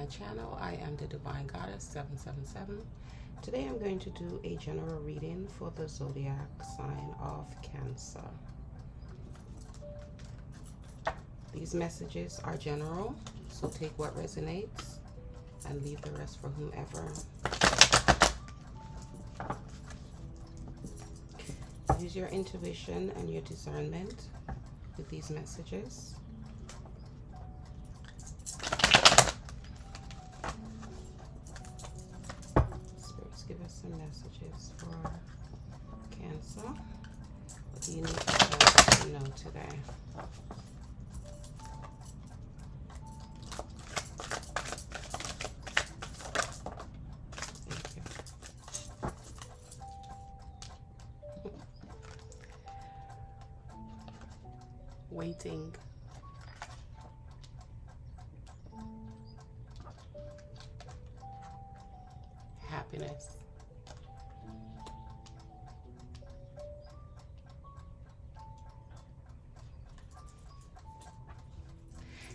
channel. I am the Divine Goddess 777. Today I'm going to do a general reading for the zodiac sign of Cancer. These messages are general, so take what resonates and leave the rest for whomever. Use your intuition and your discernment with these messages. Spirits, give us some messages for Cancer. What do you need to know today? Waiting. Happiness.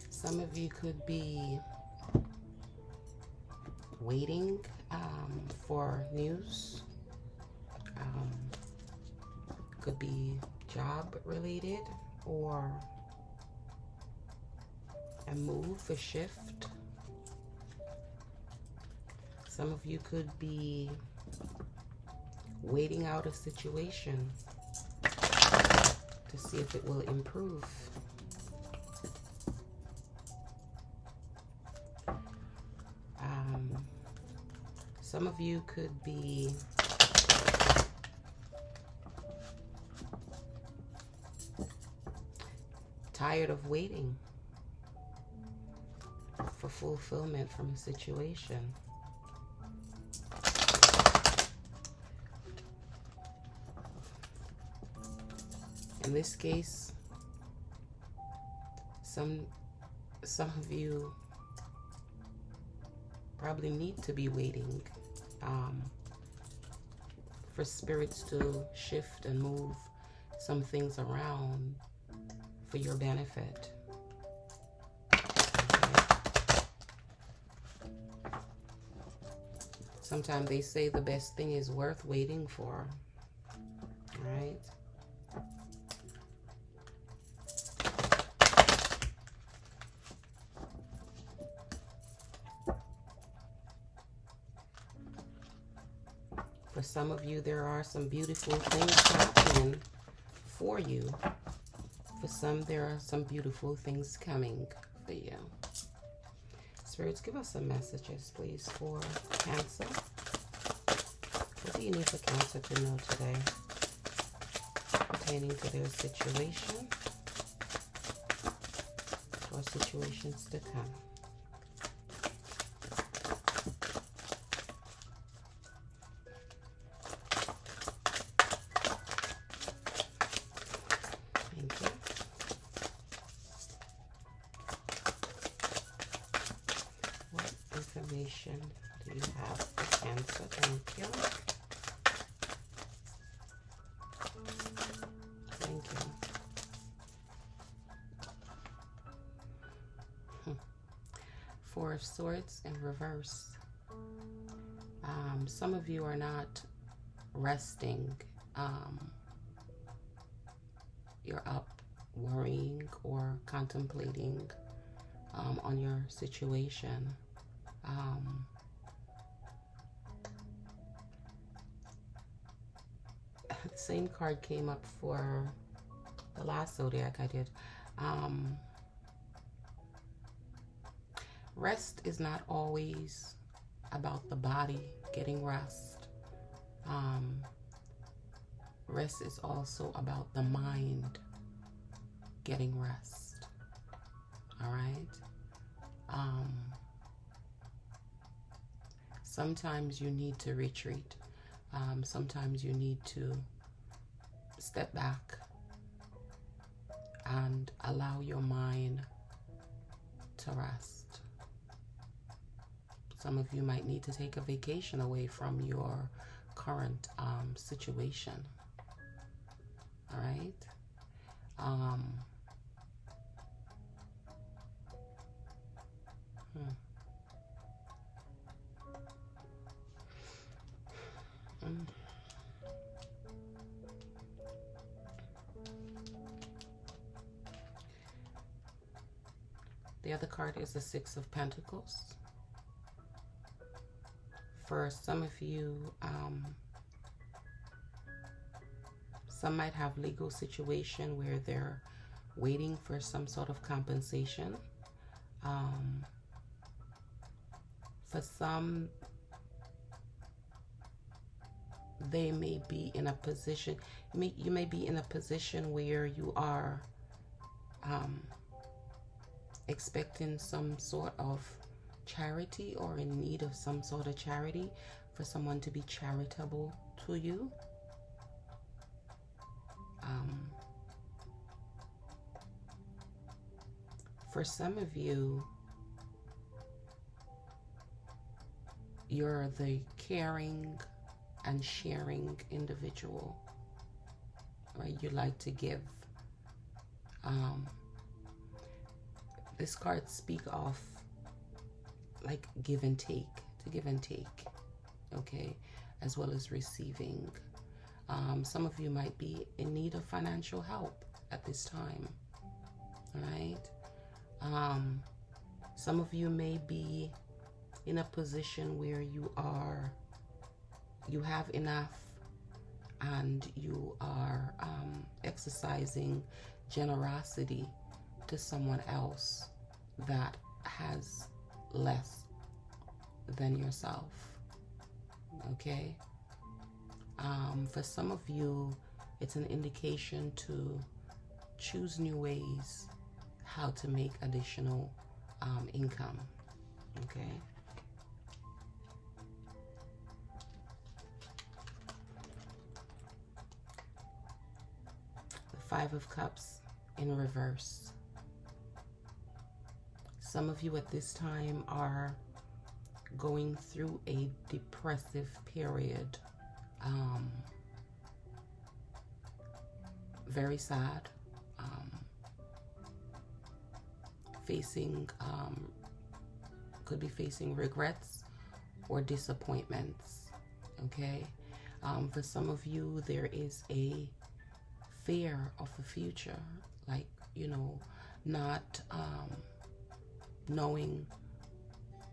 Some of you could be waiting for news. Could be job related, or a move, a shift. Some of you could be waiting out a situation to see if it will improve. Some of you could be tired of waiting for fulfillment from a situation. In this case, some of you probably need to be waiting for spirits to shift and move some things around for your benefit. Sometimes they say the best thing is worth waiting for, right? For some of you, there are some beautiful things happening for you. For some, there are some beautiful things coming for you. Spirits, give us some messages, please, for Cancer. What do you need for Cancer to know today pertaining to their situation or situations to come? Information do you have for Cancer? Thank you. Thank you. Four of Swords in reverse. Some of you are not resting. You're up worrying or contemplating on your situation. The same card came up for the last zodiac I did. Rest is not always about the body getting rest. Rest is also about the mind getting rest. All right? Sometimes you need to retreat. Sometimes you need to step back and allow your mind to rest. Some of you might need to take a vacation away from your current situation. All right? The other card is the Six of Pentacles. For some of you, some might have legal situation where they're waiting for some sort of compensation. For some, they may be in a position, you may be in a position where you are expecting some sort of charity or in need of some sort of charity, for someone to be charitable to you. For some of you, you're the caring and sharing individual, right? You like to give. This card speak of like give and take, to give and take, okay, as well as receiving. Some of you might be in need of financial help at this time, right? Some of you may be in a position where you have enough and you are exercising generosity to someone else that has less than yourself, okay? For some of you, it's an indication to choose new ways how to make additional income, okay? The Five of Cups in reverse. Some of you at this time are going through a depressive period. Very sad. Could be facing regrets or disappointments, okay? For some of you, there is a fear of the future, like, you know, not knowing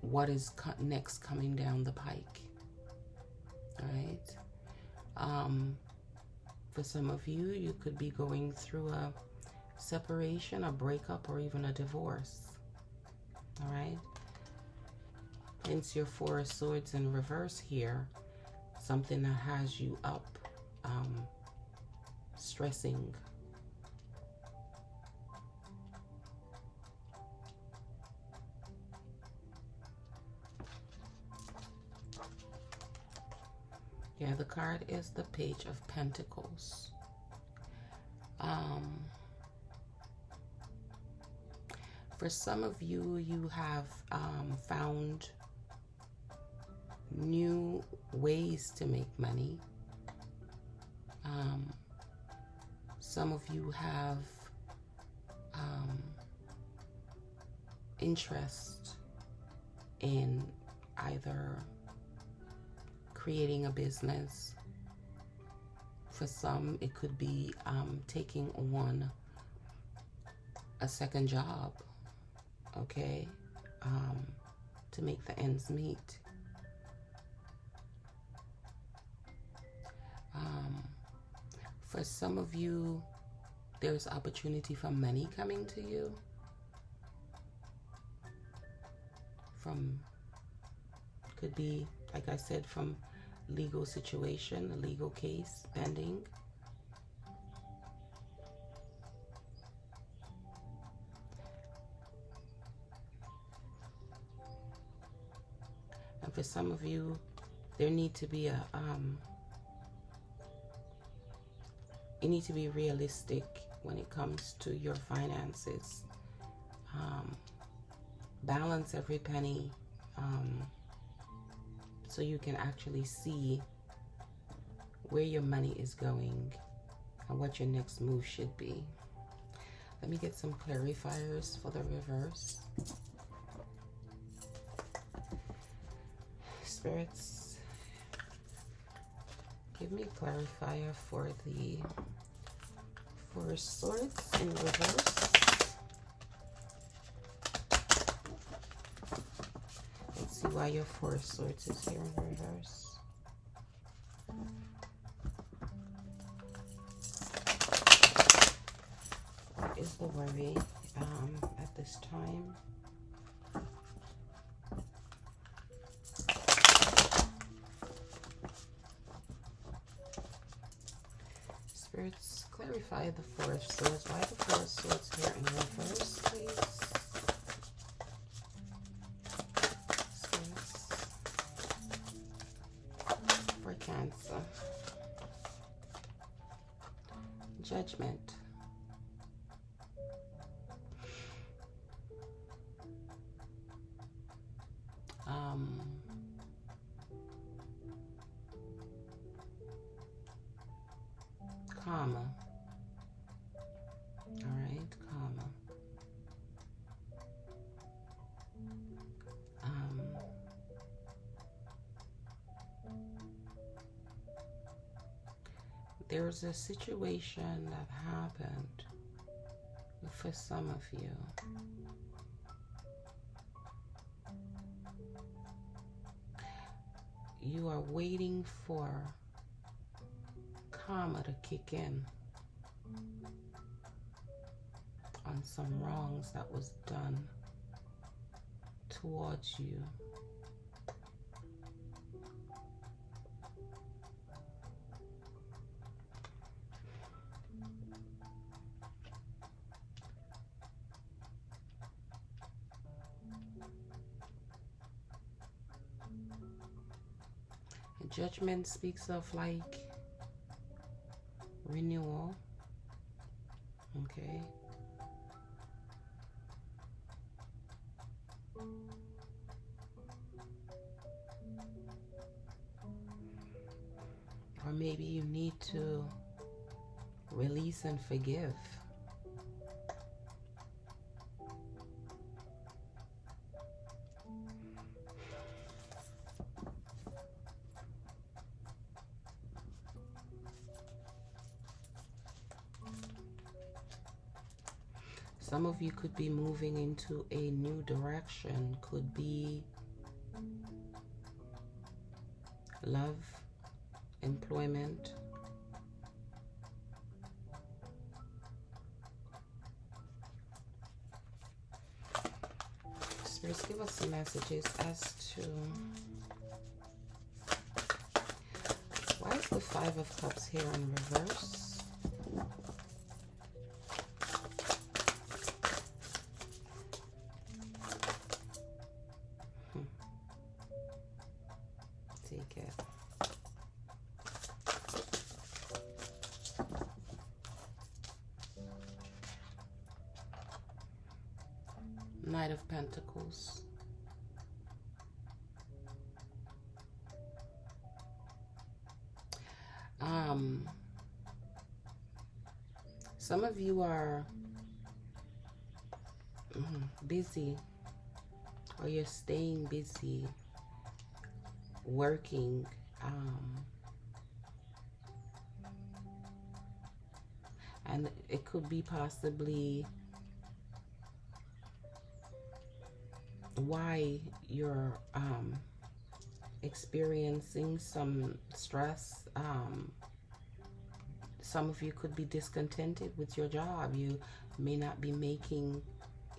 what is next coming down the pike, right? For some of you, you could be going through a separation, a breakup, or even a divorce, all right? Hence your Four of Swords in reverse here, something that has you up, stressing. Yeah, the card is the Page of Pentacles. For some of you, you have found new ways to make money. Some of you have interest in either creating a business. For some, it could be taking on a second job, okay, to make the ends meet. For some of you, there's opportunity for money coming to you from, could be, like I said, from legal situation, a legal case pending. And for some of you, there need to be a you need to be realistic when it comes to your finances. Balance every penny, so you can actually see where your money is going and what your next move should be. Let me get some clarifiers for the reverse. Spirits, give me a clarifier for the Four of Swords in reverse. why your Four of Swords is here in reverse. What is the worry at this time? Spirits, clarify the Four of Swords. Why the Four of Swords here in reverse, please? Spirits for Cancer. Judgment. Karma. All right, karma. There's a situation that happened for some of you. You are waiting for karma to kick in on some wrongs that was done towards you. Judgment speaks of like renewal. Okay. Or maybe you need to release and forgive. Some of you could be moving into a new direction. Could be love, employment. Spirits, give us some messages as to why is the Five of Cups here in reverse? Take it. Knight of Pentacles. Some of you are busy, or you're staying busy working, and it could be possibly why you're experiencing some stress. Some of you could be discontented with your job. You may not be making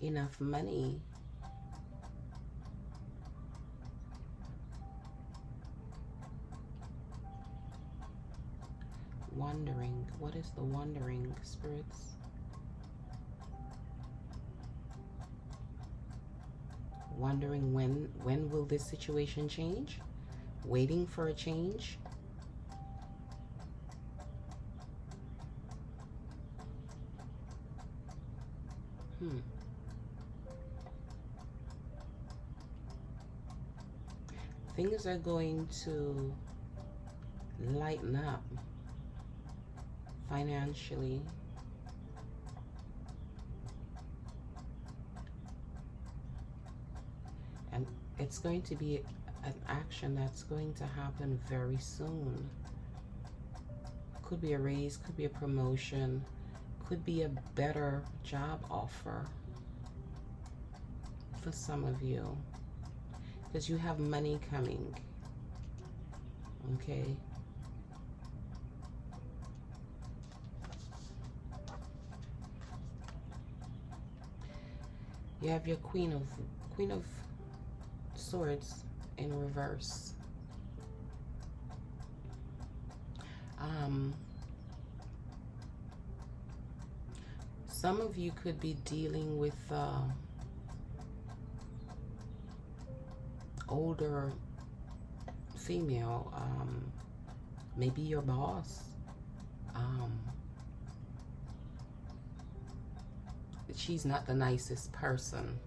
enough money. Wondering. What is the wondering, spirits? Wondering when will this situation change? Waiting for a change? Things are going to lighten up financially. And it's going to be an action that's going to happen very soon. Could be a raise, could be a promotion, could be a better job offer for some of you. because you have money coming. Okay. You have your Queen of Swords in reverse. Some of you could be dealing with older female, maybe your boss. She's not the nicest person.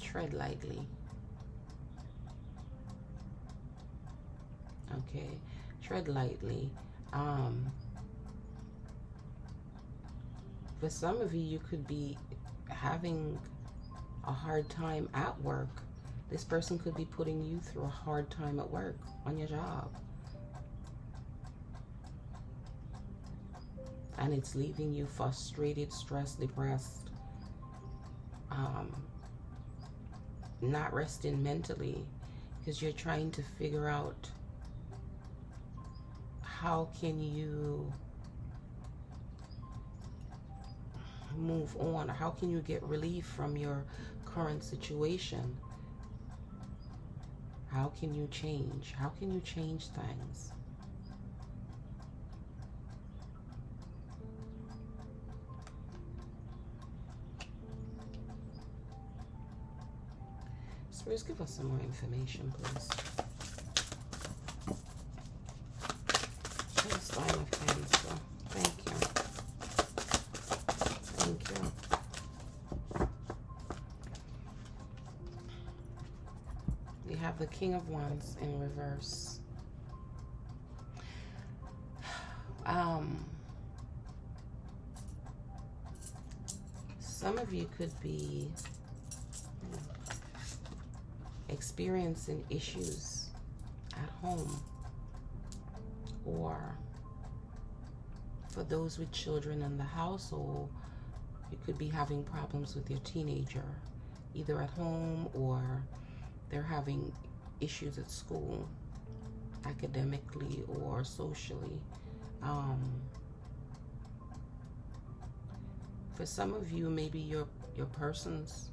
Tread lightly. Okay, tread lightly. For some of you, you could be having a hard time at work. This person could be putting you through a hard time at work, on your job. And it's leaving you frustrated, stressed, depressed, not resting mentally, because you're trying to figure out how can you move on, or how can you get relief from your current situation? How can you change? How can you change things? Spirits, give us some more information, please. Sign of Cancer. Thank you. Thank you. We have the King of Wands in reverse. Some of you could be experiencing issues at home, or for those with children in the household, you could be having problems with your teenager, either at home or they're having issues at school, academically or socially. For some of you, maybe your persons,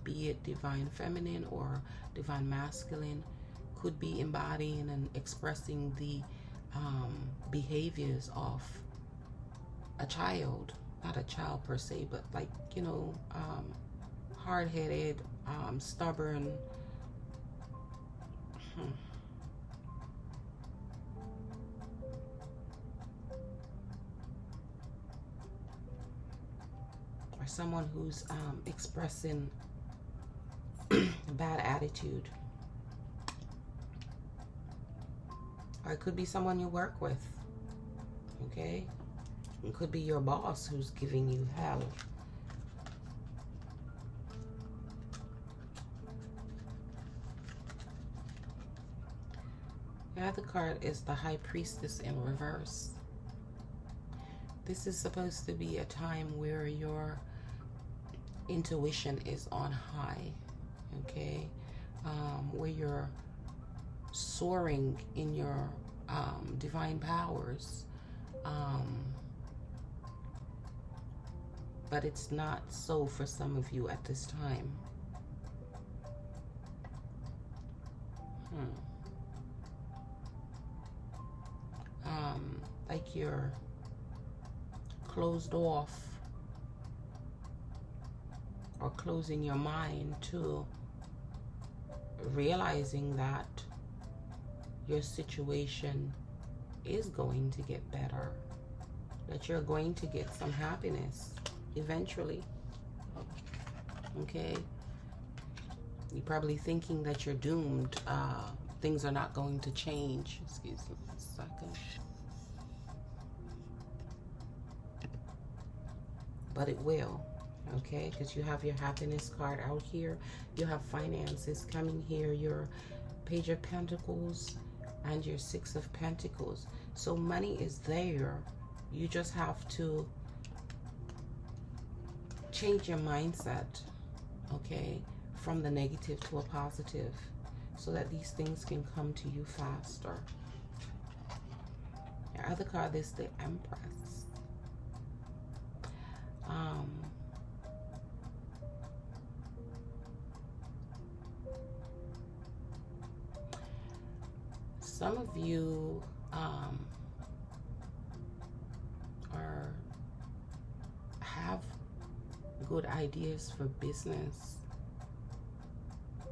be it divine feminine or divine masculine, could be embodying and expressing the behaviors of a child. Not a child per se, but like, you know, hard-headed, stubborn. Or someone who's expressing bad attitude. Or it could be someone you work with. Okay? It could be your boss who's giving you hell. The other card is the High Priestess in reverse. This is supposed to be a time where your intuition is on high. Okay? Where you're soaring in your divine powers. But it's not so for some of you at this time. Like you're closed off, or closing your mind to realizing that your situation is going to get better, that you're going to get some happiness eventually. Okay? You're probably thinking that you're doomed. Things are not going to change. Excuse me a second. But it will. Okay? Because you have your happiness card out here. You have finances coming here. Your Page of Pentacles and your Six of Pentacles. So money is there. You just have to change your mindset, okay, from the negative to a positive, so that these things can come to you faster. Your other card is the Empress. Some of you have good ideas for business,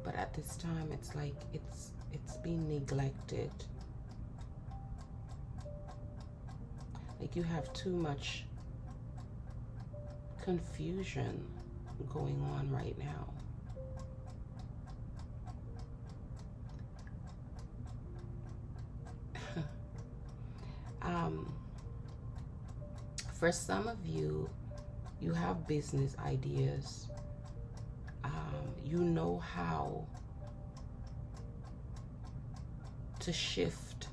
but at this time it's like it's being neglected. Like you have too much confusion going on right now. For some of you, you have business ideas. You know how to shift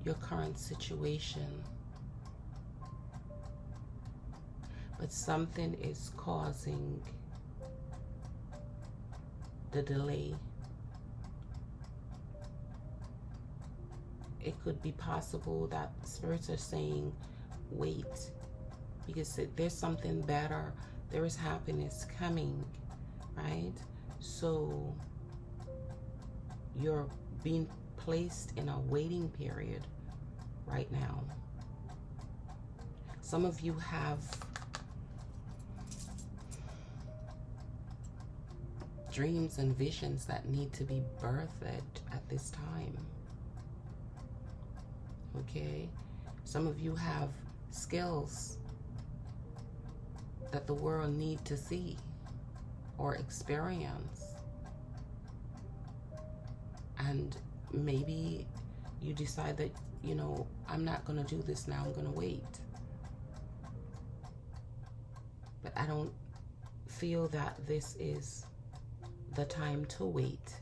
your current situation, but something is causing the delay. It could be possible that spirits are saying, wait, because there's something better, there is happiness coming, right? So you're being placed in a waiting period right now. Some of you have dreams and visions that need to be birthed at this time. Okay? Some of you have skills that the world need to see or experience. And maybe you decide that, you know, I'm not going to do this now, I'm going to wait. But I don't feel that this is the time to wait.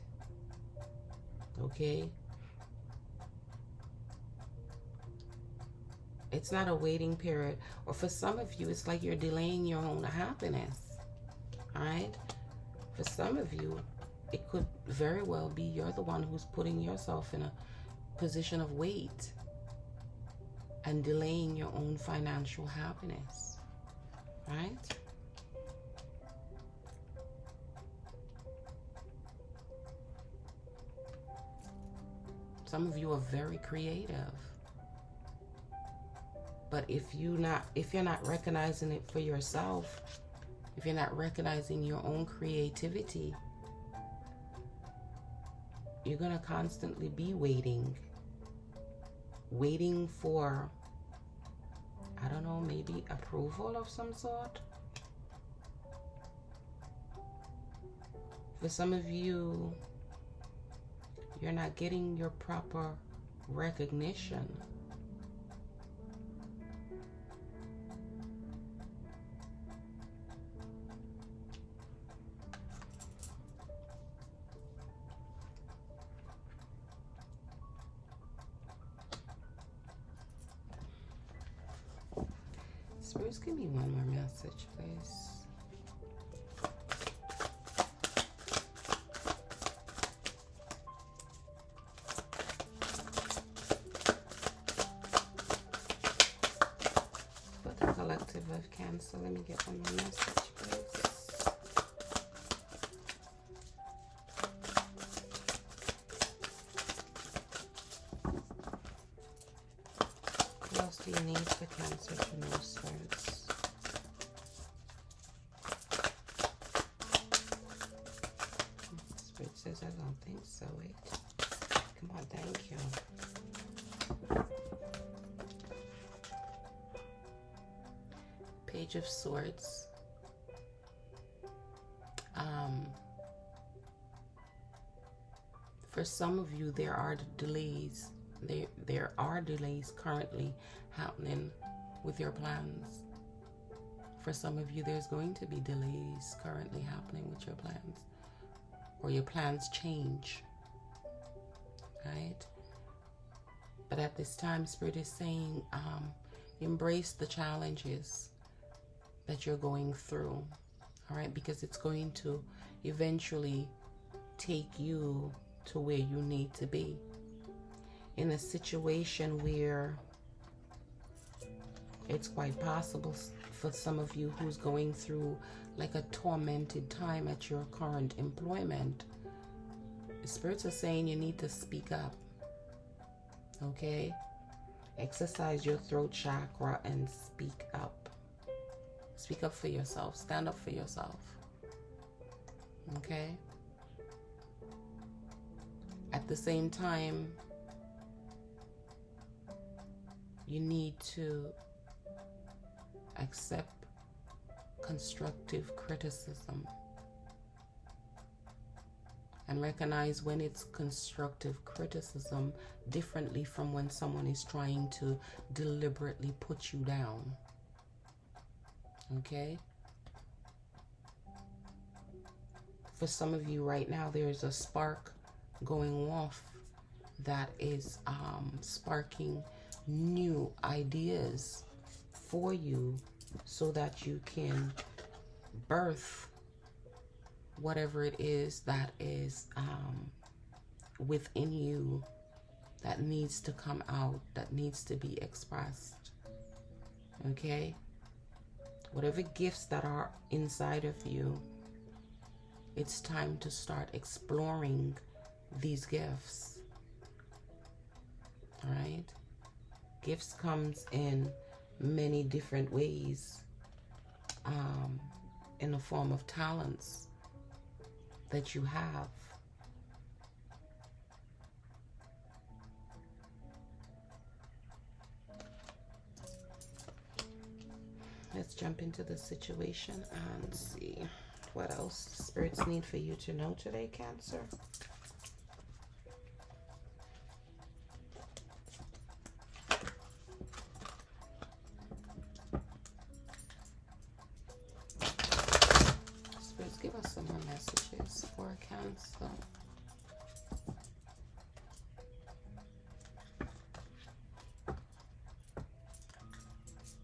Okay? It's not a waiting period. Or for some of you, it's like you're delaying your own happiness. All right? For some of you, it could very well be you're the one who's putting yourself in a position of wait and delaying your own financial happiness. Right? Some of you are very creative. But if you're not recognizing it for yourself, if you're not recognizing your own creativity, you're going to constantly be waiting for, I don't know, maybe approval of some sort. For some of you, you're not getting your proper recognition. Spirits, give me one more message, please. For the collective of Cancer, let me get one more message, please. What else do you need for Cancer to know, spirits? Spirit says, I don't think so. Wait. Come on, thank you. Page of Swords. For some of you, there are delays. There are delays currently happening with your plans. For some of you, there's going to be delays currently happening with your plans, or your plans change, right? But at this time, Spirit is saying, embrace the challenges, the that you're going through. All right, because it's going to eventually take you to where you need to be. In a situation where it's quite possible for some of you who's going through like a tormented time at your current employment, the spirits are saying you need to speak up. Okay? Exercise your throat chakra and speak up. Speak up for yourself. Stand up for yourself. Okay? At the same time, you need to accept constructive criticism and recognize when it's constructive criticism differently from when someone is trying to deliberately put you down. Okay? For some of you right now, there's a spark going off that is sparking new ideas for you so that you can birth whatever it is that is within you that needs to come out, that needs to be expressed. Okay? Whatever gifts that are inside of you, it's time to start exploring these gifts. All right? Gifts comes in many different ways, in the form of talents that you have. Let's jump into the situation and see what else spirits need for you to know today, Cancer. Spirits, give us some more messages for Cancer.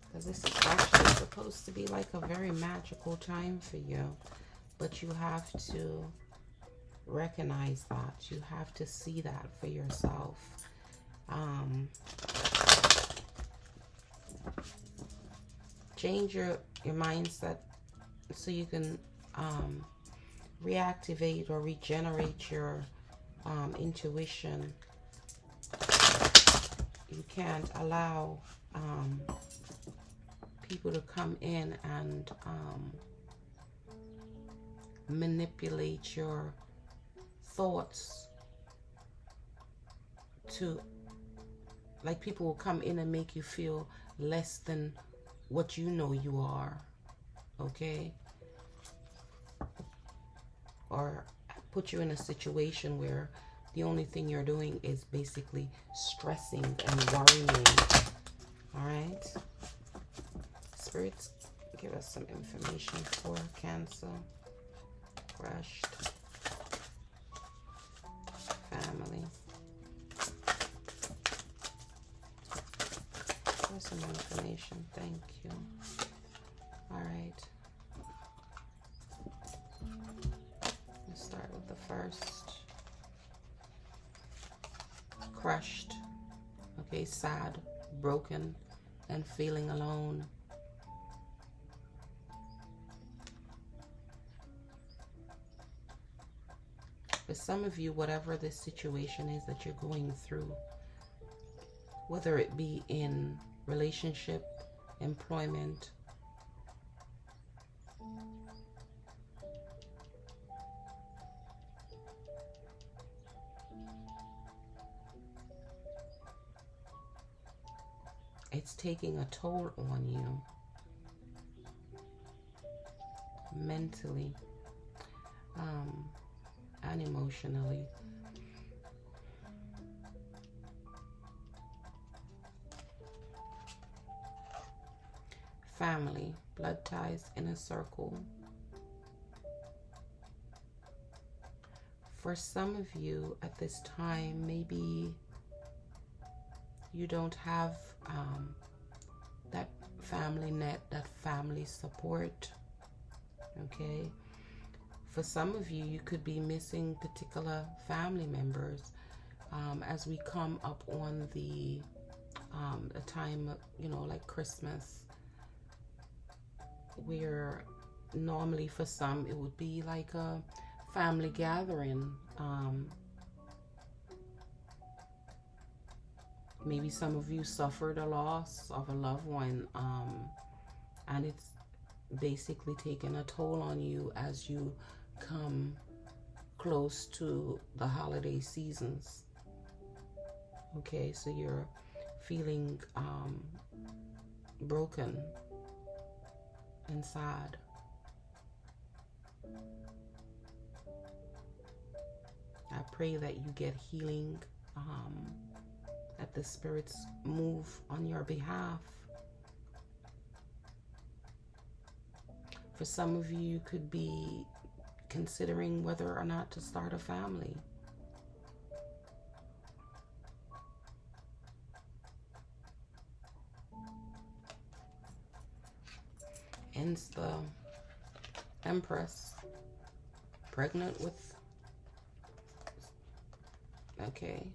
Because this is actually supposed to be like a very magical time for you. But you have to recognize that. You have to see that for yourself. Change your mindset so you can reactivate or regenerate your intuition. You can't allow people to come in and manipulate your thoughts to, like, people will come in and make you feel less than what you know you are, okay? Or put you in a situation where the only thing you're doing is basically stressing and worrying. All right? Spirits, give us some information for Cancer. Crushed. Family. Give us some information. Thank you. All right. Let's start with the first. Crushed. Okay, sad, broken, and feeling alone. For some of you, whatever this situation is that you're going through, whether it be in relationship, employment, it's taking a toll on you mentally and emotionally. Family, blood ties, inner circle. For some of you at this time, maybe you don't have that family net, that family support. Okay. For some of you, you could be missing particular family members as we come up on the a time, like Christmas, where normally for some it would be like a family gathering. Maybe some of you suffered a loss of a loved one, and it's basically taking a toll on you as you come close to the holiday seasons. Okay, so you're feeling broken and sad. I pray that you get healing, that the spirits move on your behalf. For some of you, you could be considering whether or not to start a family. Hence the Empress, pregnant with, okay.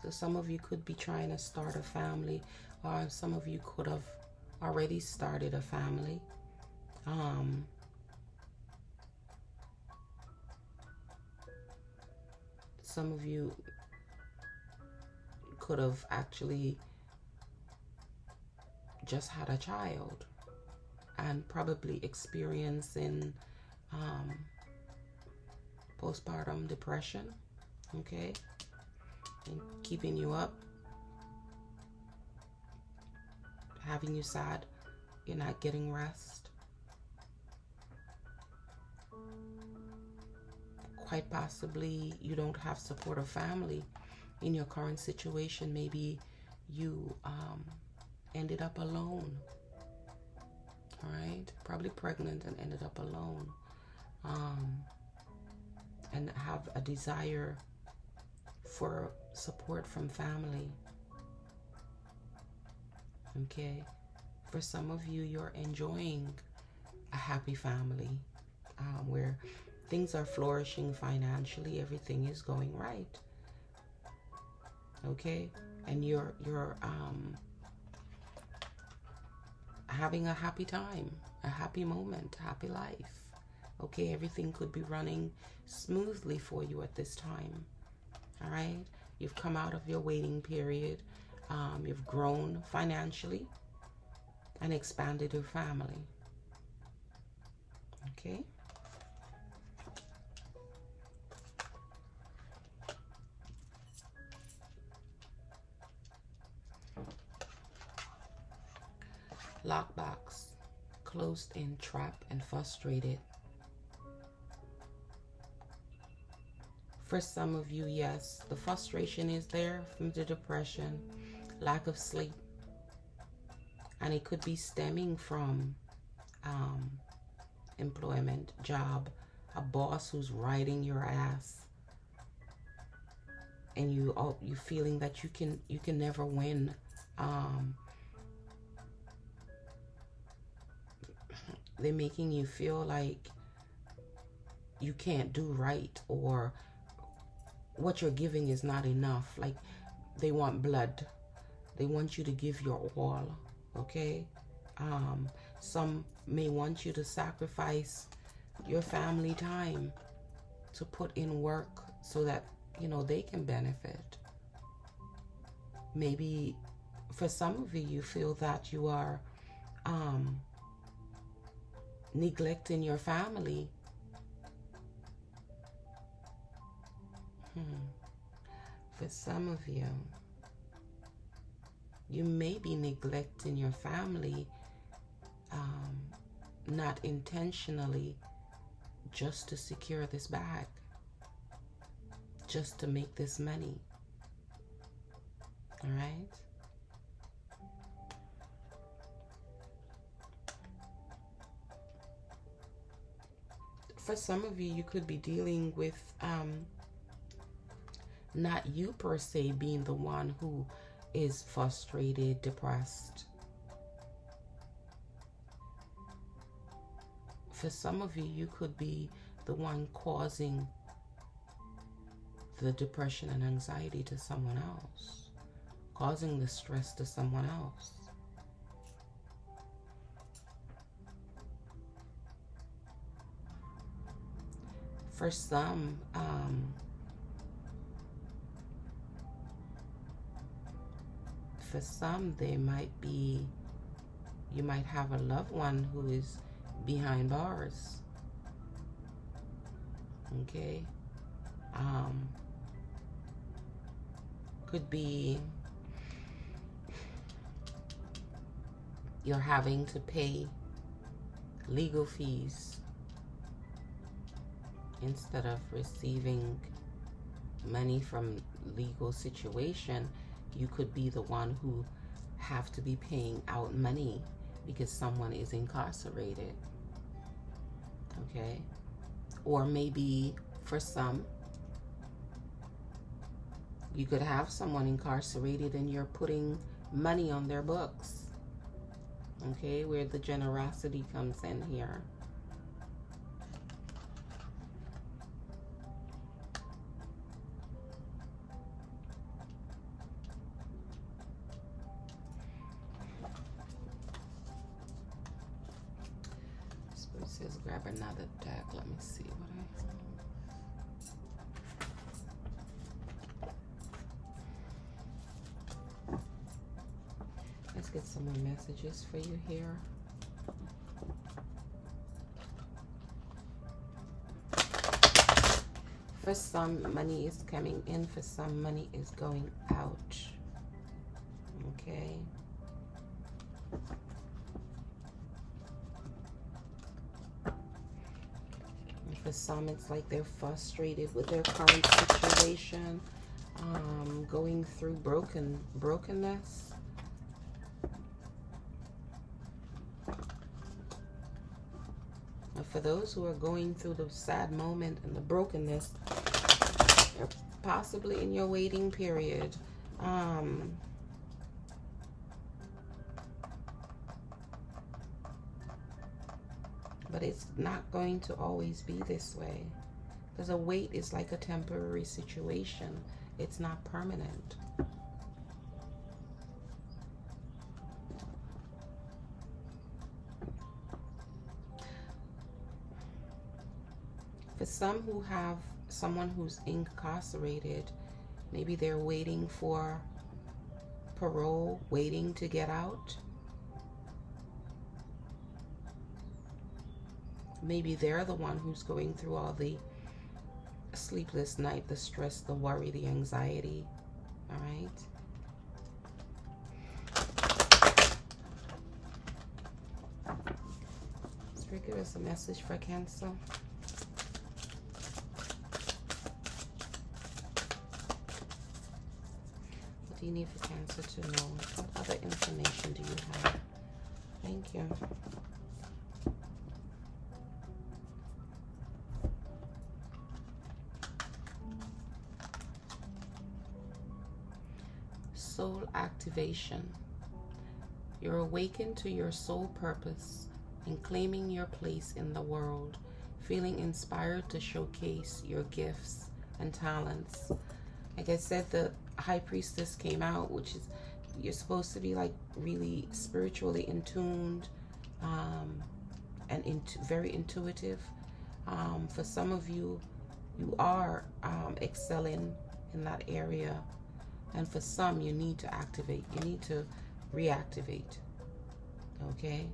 So some of you could be trying to start a family, or some of you could have already started a family. Some of you could have actually just had a child and probably experiencing postpartum depression, okay, and keeping you up, having you sad, you're not getting rest. Quite possibly you don't have support of family in your current situation. Maybe you ended up alone, all right, probably pregnant and ended up alone, and have a desire for support from family. Okay, for some of you, you're enjoying a happy family where things are flourishing financially, everything is going right. Okay, and you're having a happy time, a happy moment, happy life. Okay, everything could be running smoothly for you at this time. All right, you've come out of your waiting period. You've grown financially and expanded your family. Okay. Lockbox, closed in, trapped, and frustrated. For some of you, yes, the frustration is there from the depression, lack of sleep, and it could be stemming from employment, job, a boss who's riding your ass, and you feeling that you can never win. They're making you feel like you can't do right, or what you're giving is not enough. Like they want blood. They want you to give your all, okay? Some may want you to sacrifice your family time to put in work so that, they can benefit. Maybe for some of you, you feel that you are neglecting your family. For some of you, you may be neglecting your family, not intentionally, just to secure this bag, just to make this money. All right? For some of you, you could be dealing with not you per se being the one who is frustrated, depressed, for some of you, you could be the one causing the depression and anxiety to someone else, causing the stress to someone else. For some, they might be, you might have a loved one who is behind bars. Okay. Could be you're having to pay legal fees instead of receiving money from legal situation. You could be the one who have to be paying out money because someone is incarcerated. Okay. Or maybe for some, you could have someone incarcerated and you're putting money on their books. Okay, where the generosity comes in here. Spirit says grab another deck. Let me see what I have. Let's get some more messages for you here. For some, money is coming in. For some, money is going out. Okay. And for some, it's like they're frustrated with their current situation, going through brokenness. For those who are going through the sad moment and the brokenness, you're possibly in your waiting period. But it's not going to always be this way, because a wait is like a temporary situation. It's not permanent. For some who have someone who's incarcerated, maybe they're waiting for parole, waiting to get out. Maybe they're the one who's going through all the sleepless night, the stress, the worry, the anxiety. All right. Spirit, give us a message for Cancer. What do you need for Cancer to know? What other information do you have? Thank you. Soul activation. You're awakened to your soul purpose and claiming your place in the world, feeling inspired to showcase your gifts and talents. Like I said, the High Priestess came out, which is you're supposed to be like really spiritually in tuned, and very intuitive. For some of you, you are excelling in that area. And for some, you need to activate. You need to reactivate. Okay?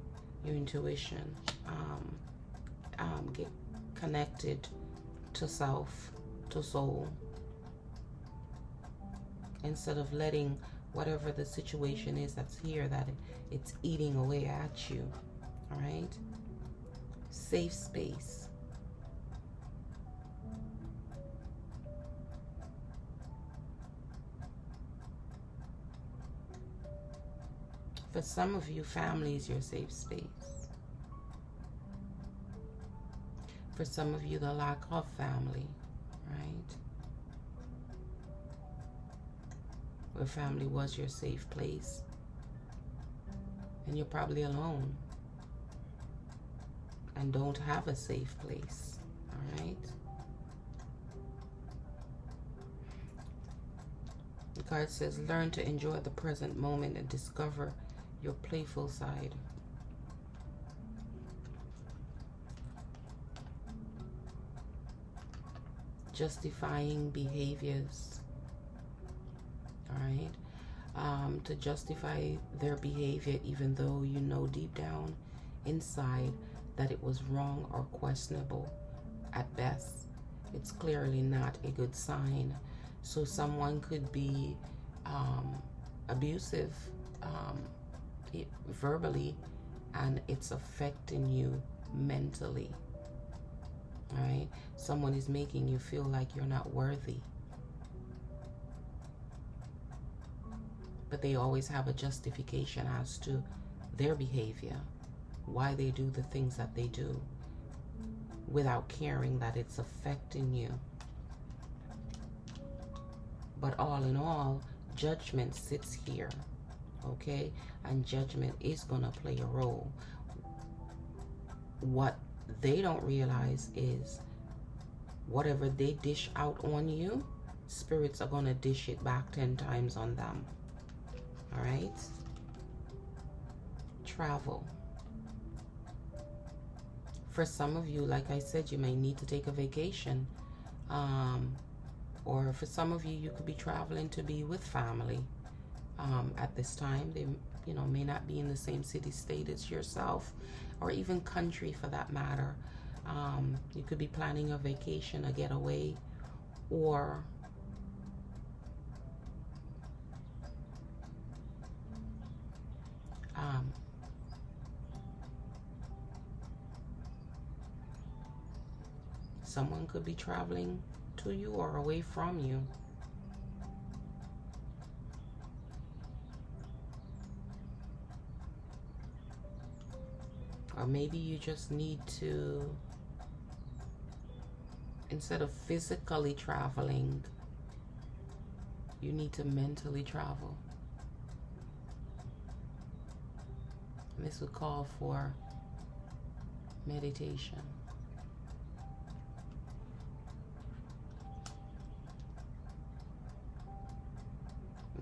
Your intuition. Get connected to self, to soul. Instead of letting whatever the situation is that's here, that it's eating away at you. All right? Safe space. For some of you, family is your safe space. For some of you, the lack of family, right? Where family was your safe place. And you're probably alone. and don't have a safe place. All right. The card says, learn to enjoy the present moment and discover your playful side. Justifying behaviors. All right. To justify their behavior even though you know deep down inside that it was wrong or questionable at best. It's clearly not a good sign. So someone could be abusive verbally, and it's affecting you mentally. All right? Someone is making you feel like you're not worthy. But they always have a justification as to their behavior, why they do the things that they do, without caring that it's affecting you. But all in all, judgment sits here, okay? And judgment is going to play a role. What they don't realize is whatever they dish out on you, spirits are going to dish it back 10 times on them. All right? Travel. For some of you, like I said, you may need to take a vacation. Or for some of you, you could be traveling to be with family at this time. They, may not be in the same city, state as yourself, or even country for that matter. You could be planning a vacation, a getaway, or someone could be traveling to you or away from you. Or maybe you just need to, instead of physically traveling, you need to mentally travel. And this would call for meditation.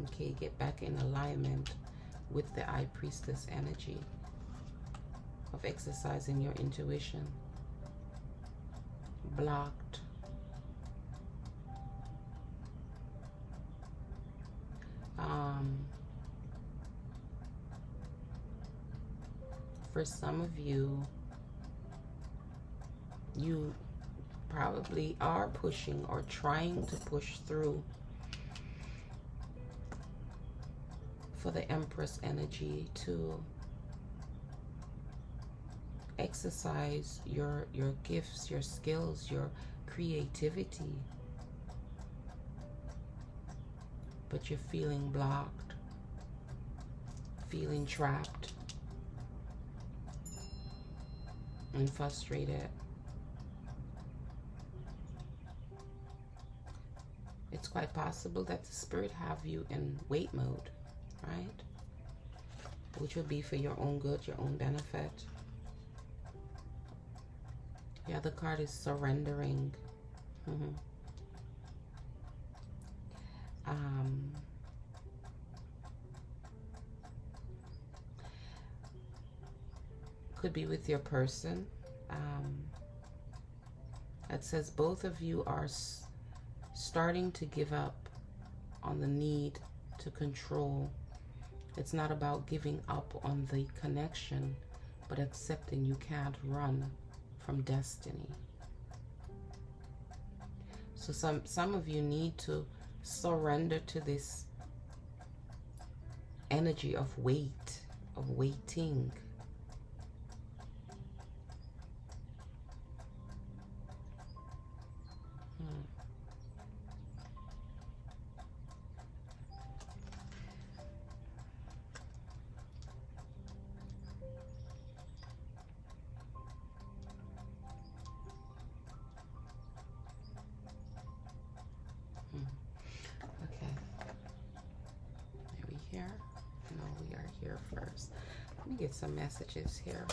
Okay, get back in alignment with the High Priestess energy of exercising your intuition. Blocked. For some of you, you probably are pushing or trying to push through for the Empress energy to exercise your gifts, your skills, your creativity. But you're feeling blocked, feeling trapped and frustrated. It's quite possible that the spirit have you in wait mode, right? Which would be for your own good, your own benefit. The other card is surrendering. Could be with your person. It says both of you are starting to give up on the need to control. It's not about giving up on the connection, but accepting you can't run from destiny. So some of you need to surrender to this energy of wait, of waiting. Get some messages here.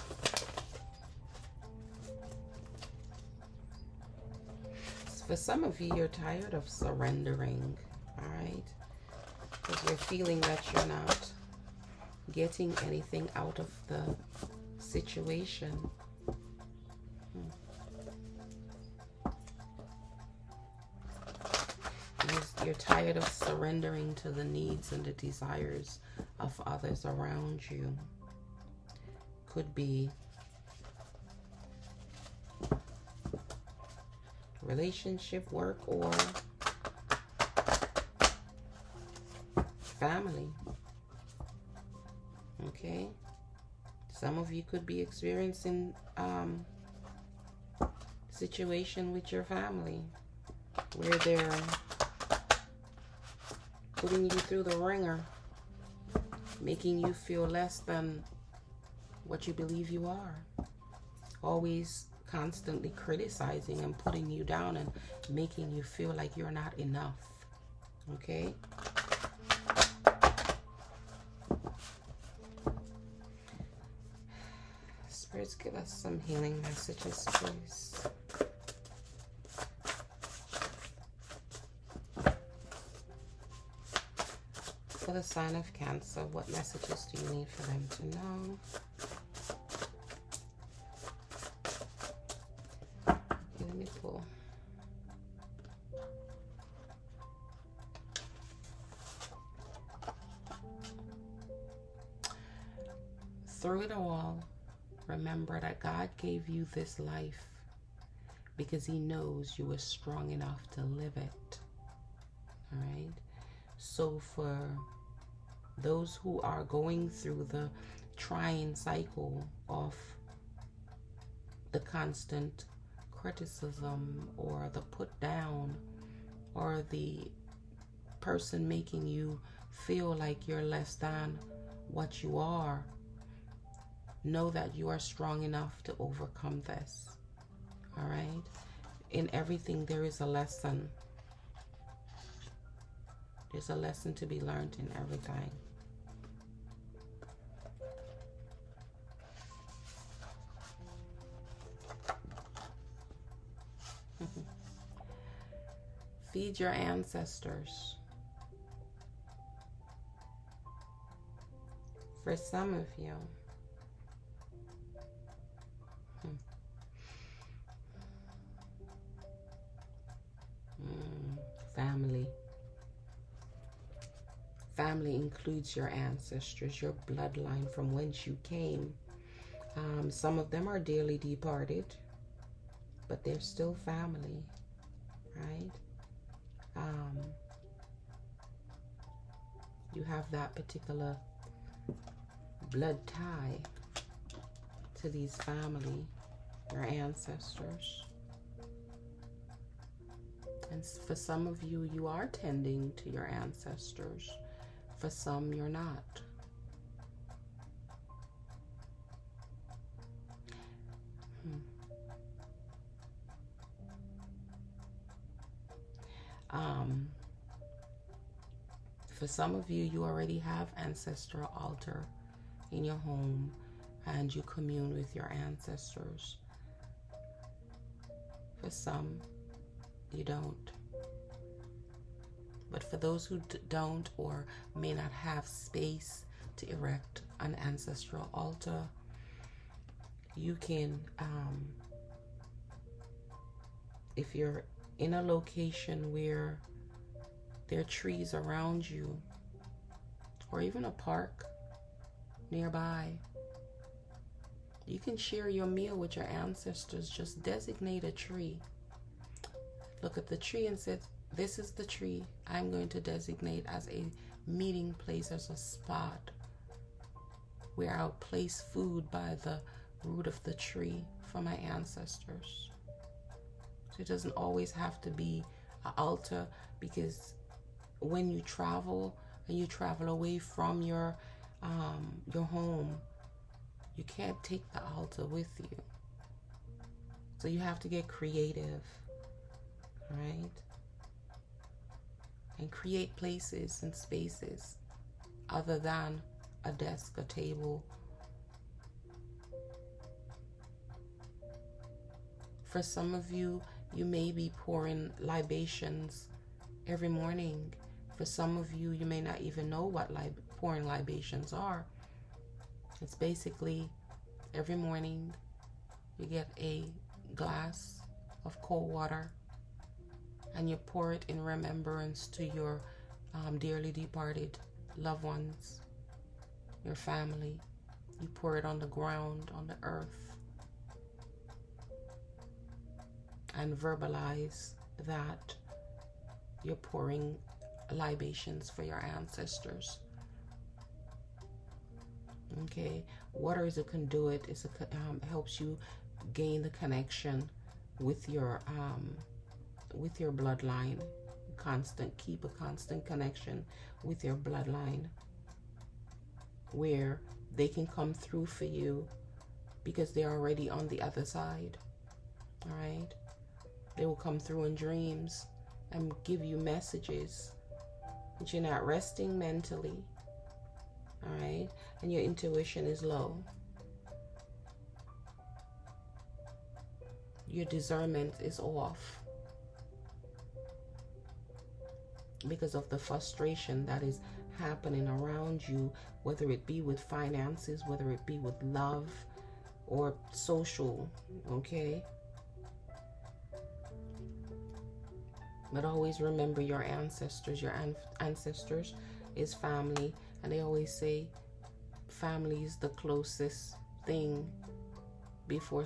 For some of you, you're tired of surrendering, all right? Because you're feeling that you're not getting anything out of the situation. You're tired of surrendering to the needs and the desires of others around you. Could be relationship, work, or family. Okay? Some of you could be experiencing situation with your family where they're putting you through the ringer, making you feel less than what you believe you are. Always constantly criticizing and putting you down and making you feel like you're not enough. Okay? Spirits, give us some healing messages, please. For the sign of Cancer, what messages do you need for them to know? Okay, let me pull. Through it all, remember that God gave you this life because He knows you are strong enough to live it. All right? So for those who are going through the trying cycle of the constant criticism or the put down or the person making you feel like you're less than what you are, know that you are strong enough to overcome this. All right? In everything, there is a lesson. There's a lesson to be learned in everything. Feed your ancestors. For some of you, family. Family includes your ancestors, your bloodline from whence you came. Some of them are dearly departed, but they're still family, right? You have that particular blood tie to these family, your ancestors. And for some of you, you are tending to your ancestors. For some, you're not. For some of you, you already have ancestral altar in your home and you commune with your ancestors. For some, you don't. But for those who don't or may not have space to erect an ancestral altar, you can, if you're in a location where there are trees around you, or even a park nearby, you can share your meal with your ancestors. Just designate a tree. Look at the tree and say, this is the tree I'm going to designate as a meeting place, as a spot where I'll place food by the root of the tree for my ancestors. So it doesn't always have to be an altar, because when you travel and you travel away from your home, you can't take the altar with you. So you have to get creative, right? And create places and spaces other than a desk, a table. For some of you, you may be pouring libations every morning. For some of you, you may not even know what pouring libations are. It's basically every morning you get a glass of cold water and you pour it in remembrance to your dearly departed loved ones, your family. You pour it on the ground, on the earth, and verbalize that you're pouring libations for your ancestors. Okay, water is a conduit. It helps you gain the connection with your bloodline. Keep a constant connection with your bloodline, where they can come through for you because they're already on the other side. All right, they will come through in dreams and give you messages, but you're not resting mentally. All right, and your intuition is low. Your discernment is off because of the frustration that is happening around you, whether it be with finances, whether it be with love or social. Okay, but always remember your ancestors. Your ancestors is family, and they always say family is the closest thing before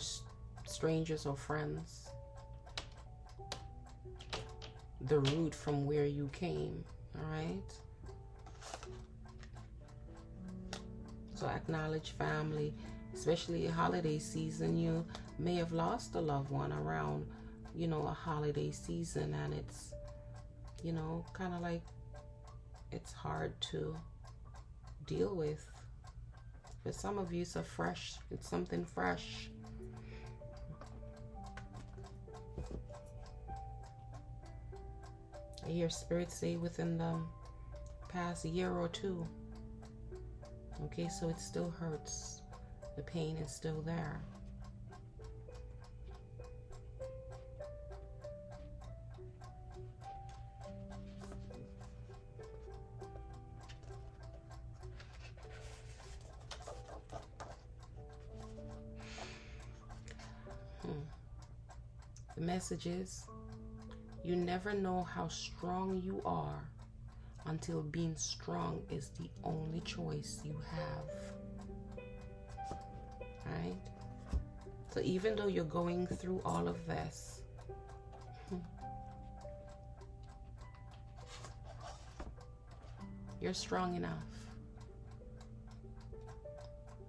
strangers or friends. The root from where you came. All right, so acknowledge family, especially holiday season. You may have lost a loved one around, a holiday season, and it's, kind of like it's hard to deal with. For some of you, it's something fresh. I hear spirits say within the past year or two. Okay, so it still hurts. The pain is still there. The message is, you never know how strong you are until being strong is the only choice you have. Right? So even though you're going through all of this, you're strong enough.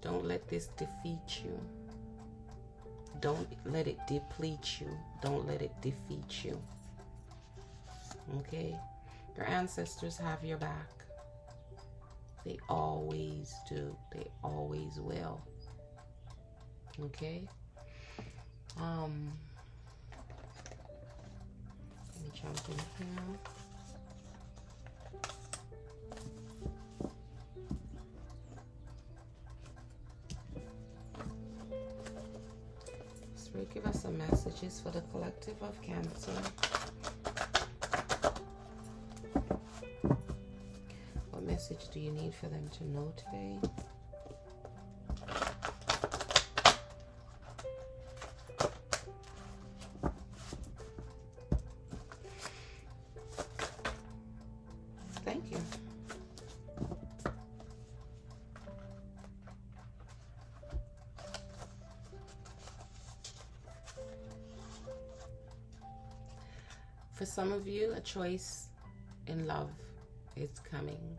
Don't let this defeat you. Don't let it deplete you. Don't let it defeat you. Okay? Your ancestors have your back. They always do. They always will. Okay? Let me jump in here. Spirit, give us some messages for the collective of Cancer. What message do you need for them to know today? Thank you. For some of you, a choice in love is coming.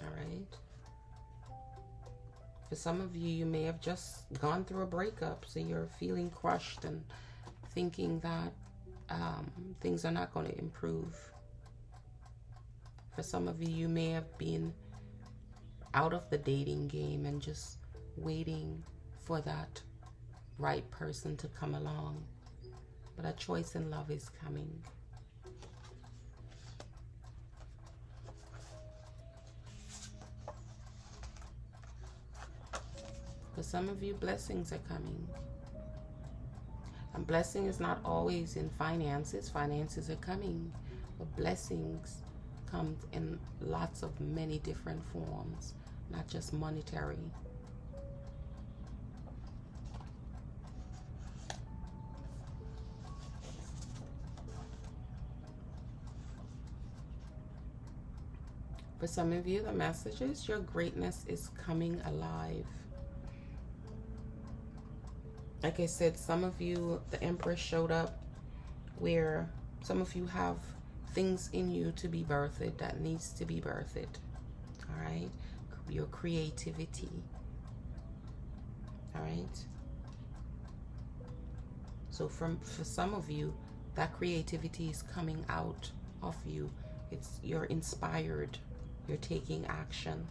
All right. For some of you, you may have just gone through a breakup, so you're feeling crushed and thinking that things are not going to improve. For some of you, you may have been out of the dating game and just waiting for that right person to come along. But a choice in love is coming. For some of you, blessings are coming. And blessing is not always in finances. Finances are coming, but blessings come in lots of many different forms, not just monetary. For some of you, the message is your greatness is coming alive. Like I said, some of you, the Empress showed up where some of you have things in you to be birthed that needs to be birthed. All right? Your creativity. All right? So for some of you, that creativity is coming out of you. You're inspired. You're taking action.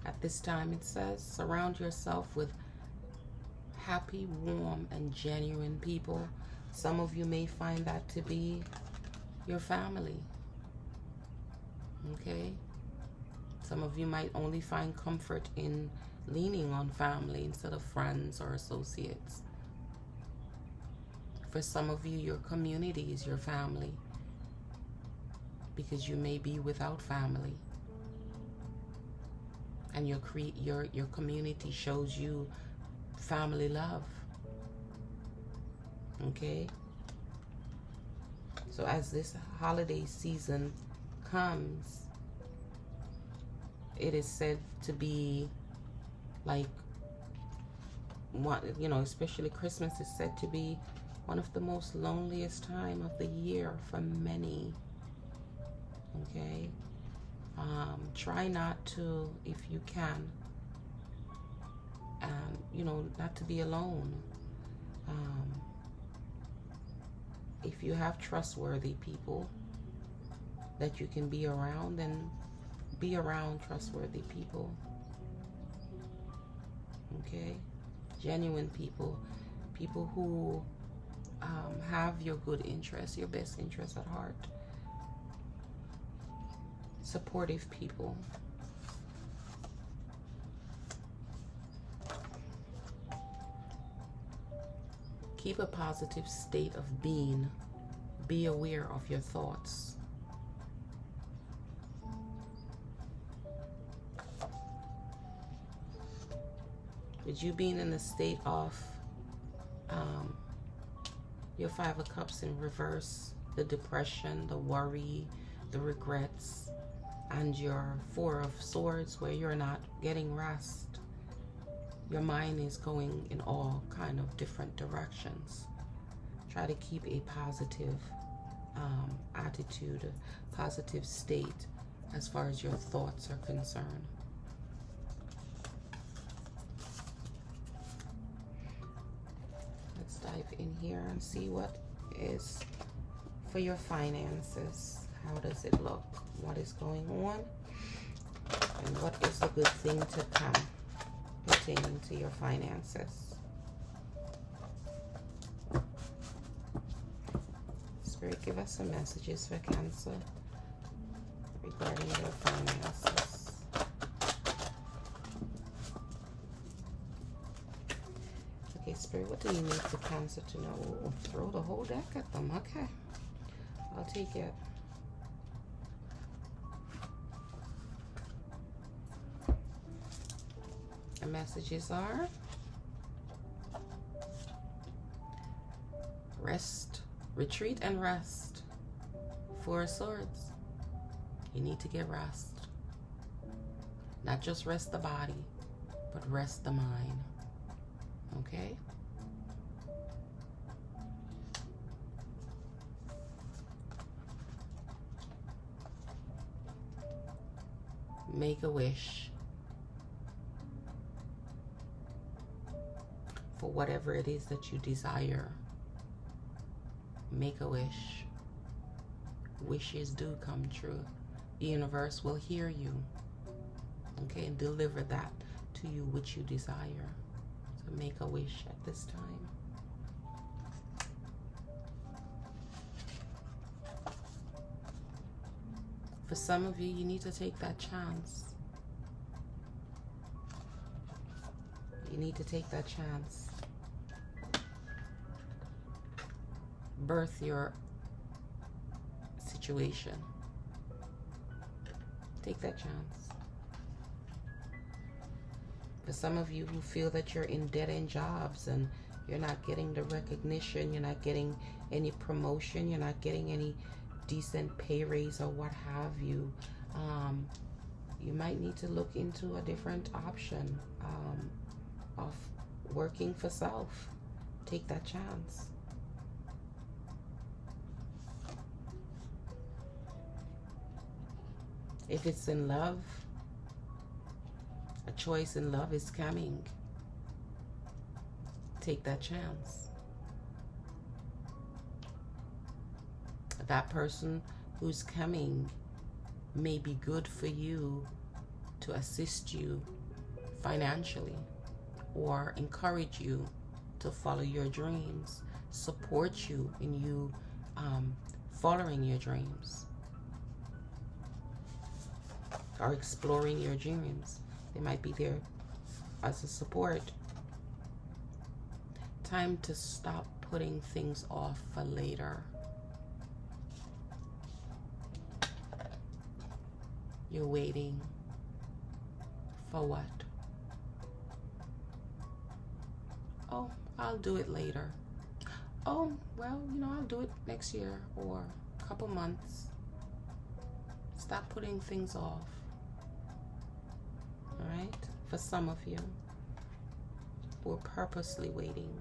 At this time, it says, surround yourself with happy, warm, and genuine people. Some of you may find that to be your family. Okay? Some of you might only find comfort in leaning on family instead of friends or associates. For some of you, your community is your family because you may be without family. And your community shows you family love. Okay? So as this holiday season comes, it is said to be like one, you know, especially Christmas is said to be one of the most loneliest time of the year for many. Okay? Try not to, if you can, you know, not to be alone. If you have trustworthy people that you can be around, then be around trustworthy people. Okay? Genuine people. People who have your good interests, your best interests at heart. Supportive people. Keep a positive state of being. Be aware of your thoughts. With you being in a state of your Five of Cups in reverse, the depression, the worry, the regrets, and your Four of Swords where you're not getting rest. Your mind is going in all kind of different directions. Try to keep a positive attitude, a positive state as far as your thoughts are concerned. Let's dive in here and see what is for your finances. How does it look? What is going on? And what is the good thing to come pertaining to your finances? Spirit, give us some messages for Cancer regarding their finances. Okay, Spirit, what do you need for Cancer to know? Ooh, throw the whole deck at them. Okay, I'll take it. The messages are rest, retreat and rest. Four of Swords. You need to get rest. Not just rest the body, but rest the mind. Okay? Make a wish for whatever it is that you desire. Make a wish. Wishes do come true. The universe will hear you. Okay, and deliver that to you which you desire. So make a wish at this time. For some of you, you need to take that chance. You need to take that chance. Birth your situation. Take that chance. For some of you who feel that you're in dead-end jobs and you're not getting the recognition, you're not getting any promotion, you're not getting any decent pay raise or what have you, you might need to look into a different option of working for self. Take that chance. If it's in love, a choice in love is coming. Take that chance. That person who's coming may be good for you to assist you financially or encourage you to follow your dreams, support you in you following your dreams or exploring your dreams. They might be there as a support. Time to stop putting things off for later. You're waiting for what? Oh, I'll do it later. Oh, well, I'll do it next year or a couple months. Stop putting things off. All right? For some of you, we're purposely waiting.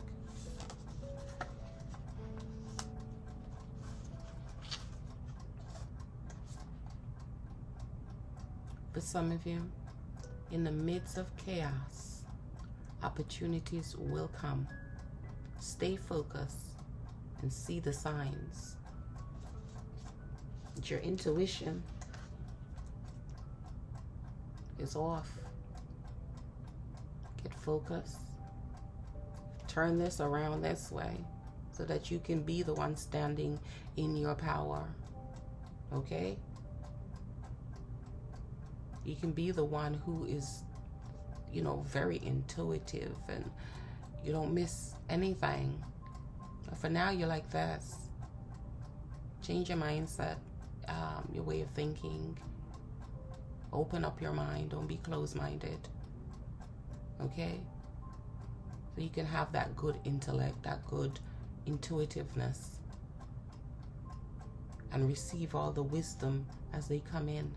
For some of you, in the midst of chaos, opportunities will come. Stay focused and see the signs. Your intuition is off. Get focused. Turn this around this way so that you can be the one standing in your power. Okay? You can be the one who is, very intuitive and you don't miss anything. But for now, you're like this. Change your mindset, your way of thinking. Open up your mind. Don't be closed-minded. Okay? So you can have that good intellect, that good intuitiveness, and receive all the wisdom as they come in.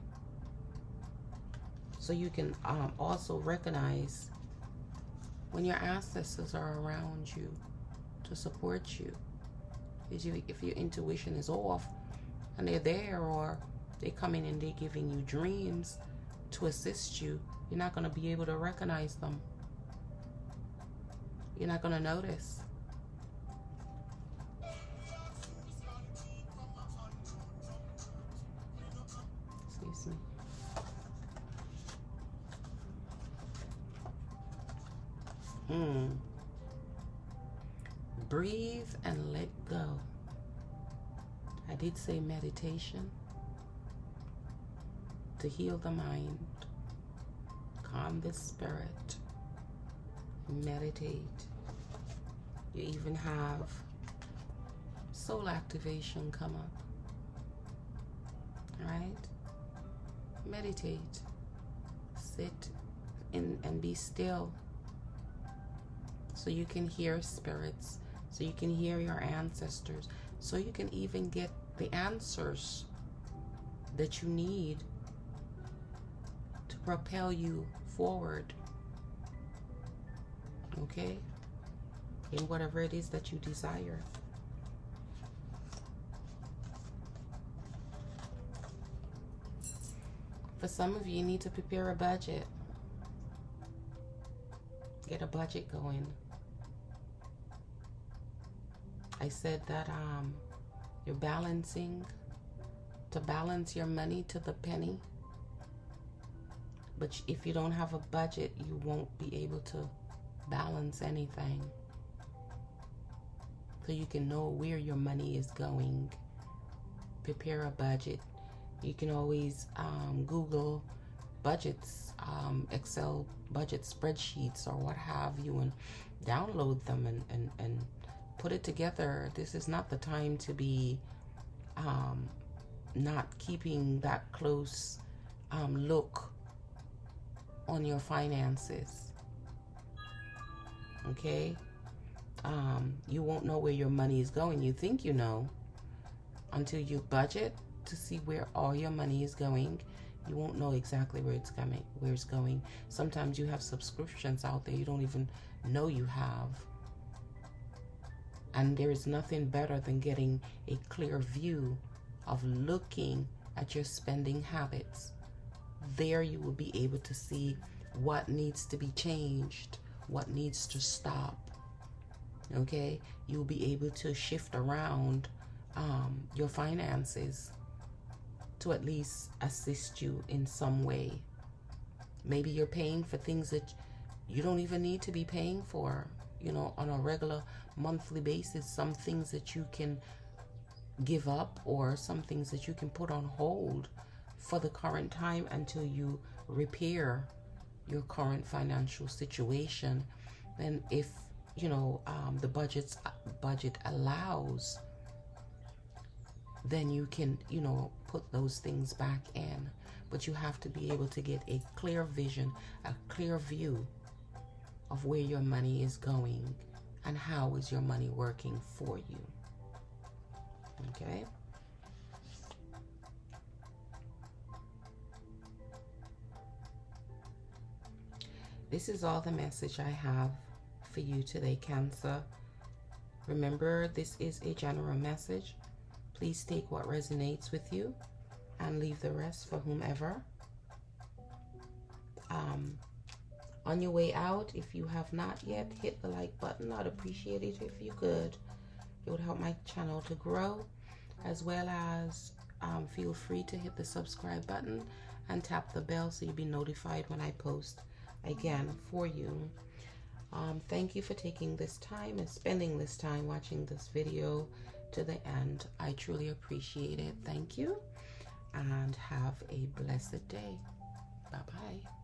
So you can also recognize when your ancestors are around you to support you. If your intuition is off and they're there, or they come in and they're giving you dreams to assist you, you're not going to be able to recognize them. You're not going to notice. Excuse me. Breathe and let go. I did say meditation to heal the mind, calm the spirit, meditate. You even have soul activation come up. All right? Meditate. Sit in and be still so you can hear spirits, so you can hear your ancestors, so you can even get the answers that you need to propel you forward. Okay? In whatever it is that you desire. For some of you, you need to prepare a budget. Get a budget going. I said that you're balancing, to balance your money to the penny. But if you don't have a budget, you won't be able to balance anything. So you can know where your money is going. Prepare a budget. You can always Google budgets, Excel budget spreadsheets or what have you, and download them and put it together. This is not the time to be not keeping that close look on your finances. Okay? You won't know where your money is going. You think you know until you budget to see where all your money is going. You won't know exactly where it's going. Sometimes you have subscriptions out there you don't even know you have. And there is nothing better than getting a clear view of looking at your spending habits. There you will be able to see what needs to be changed, what needs to stop. Okay? You'll be able to shift around your finances to at least assist you in some way. Maybe you're paying for things that you don't even need to be paying for, on a regular monthly basis. Some things that you can give up, or some things that you can put on hold for the current time until you repair your current financial situation. Then if the budget allows, then you can put those things back in. But you have to be able to get a clear vision, a clear view of where your money is going and how is your money working for you. Okay? This is all the message I have for you today, Cancer. Remember, this is a general message. Please take what resonates with you and leave the rest for whomever. On your way out, if you have not yet hit the like button, I'd appreciate it if you could. It would help my channel to grow, as well as feel free to hit the subscribe button and tap the bell so you'll be notified when I post again for you. Thank you for taking this time and spending this time watching this video to the end. I truly appreciate it. Thank you, and have a blessed day. Bye-bye.